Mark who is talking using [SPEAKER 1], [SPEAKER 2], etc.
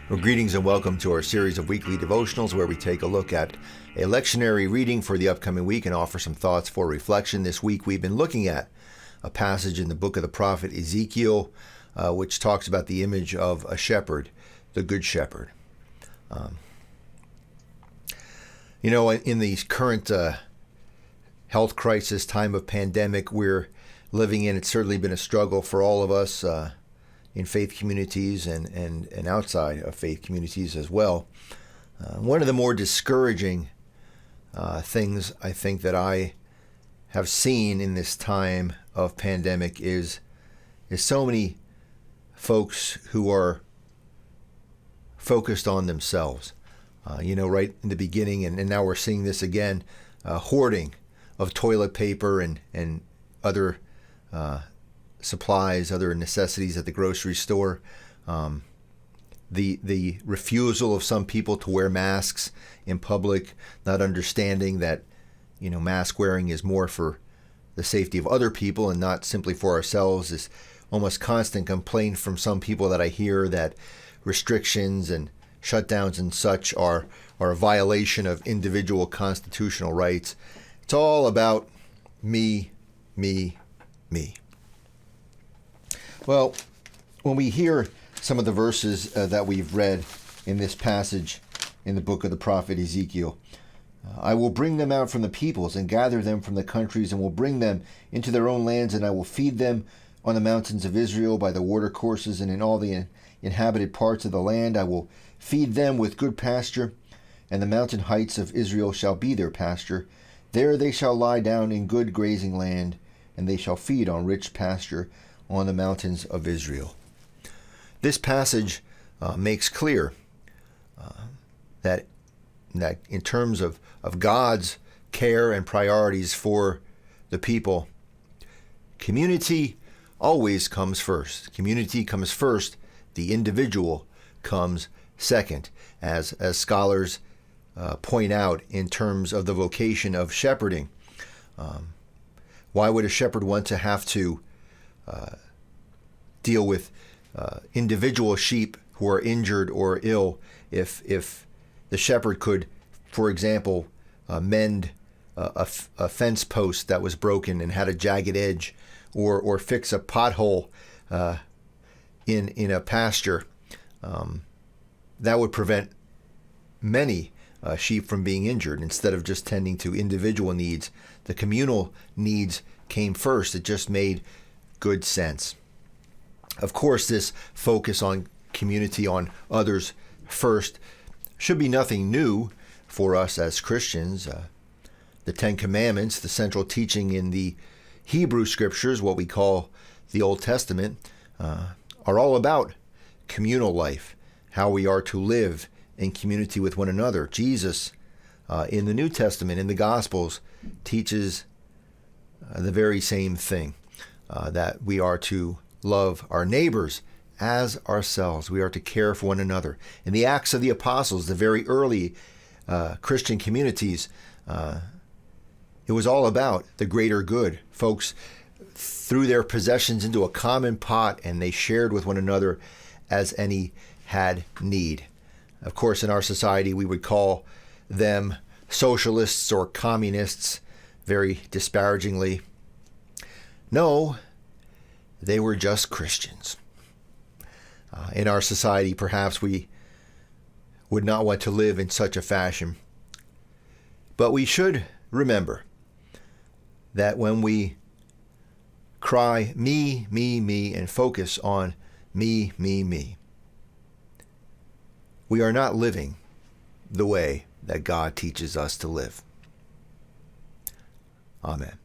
[SPEAKER 1] Well, greetings and welcome to our series of weekly devotionals where we take a look at a lectionary reading for the upcoming week and offer some thoughts for reflection. This week we've been looking at a passage in the book of the prophet Ezekiel, which talks about the image of a shepherd, the good shepherd. In the current health crisis, time of pandemic we're living in, it's certainly been a struggle for all of us in faith communities and outside of faith communities as well. One of the more discouraging things I think that I have seen in this time of pandemic is so many folks who are focused on themselves. Right in the beginning, and now we're seeing this again, hoarding of toilet paper and other supplies, other necessities at the grocery store. The refusal of some people to wear masks in public, not understanding that mask wearing is more for the safety of other people and not simply for ourselves. This almost constant complaint from some people that I hear that restrictions and shutdowns and such are a violation of individual constitutional rights. It's all about me, me, me. Well, when we hear some of the verses that we've read in this passage in the book of the prophet Ezekiel, I will bring them out from the peoples and gather them from the countries and will bring them into their own lands, and I will feed them on the mountains of Israel by the watercourses and in all the inhabited parts of the land. I will feed them with good pasture, and the mountain heights of Israel shall be their pasture. There they shall lie down in good grazing land, and they shall feed on rich pasture on the mountains of Israel. This passage makes clear that in terms of God's care and priorities for the people, community always comes first. Community comes first. The individual comes second, as scholars point out in terms of the vocation of shepherding. Why would a shepherd want to have to deal with individual sheep who are injured or ill if the shepherd could, for example, mend a fence post that was broken and had a jagged edge, or fix a pothole in a pasture? That would prevent many sheep from being injured. Instead of just tending to individual needs, the communal needs came first. It just made good sense. Of course, this focus on community, on others first, should be nothing new for us as Christians. The Ten Commandments, the central teaching in the Hebrew Scriptures, what we call the Old Testament, are all about communal life, how we are to live in community with one another. Jesus, in the New Testament, in the Gospels, teaches the very same thing, that we are to love our neighbors as ourselves. We are to care for one another. In the Acts of the Apostles, the very early Christian communities, it was all about the greater good. Folks threw their possessions into a common pot and they shared with one another as any had need. Of course, in our society, we would call them socialists or communists very disparagingly. No, they were just Christians. In our society, perhaps we would not want to live in such a fashion. But we should remember that when we cry, me, me, me, and focus on me, me, me, we are not living the way that God teaches us to live. Amen.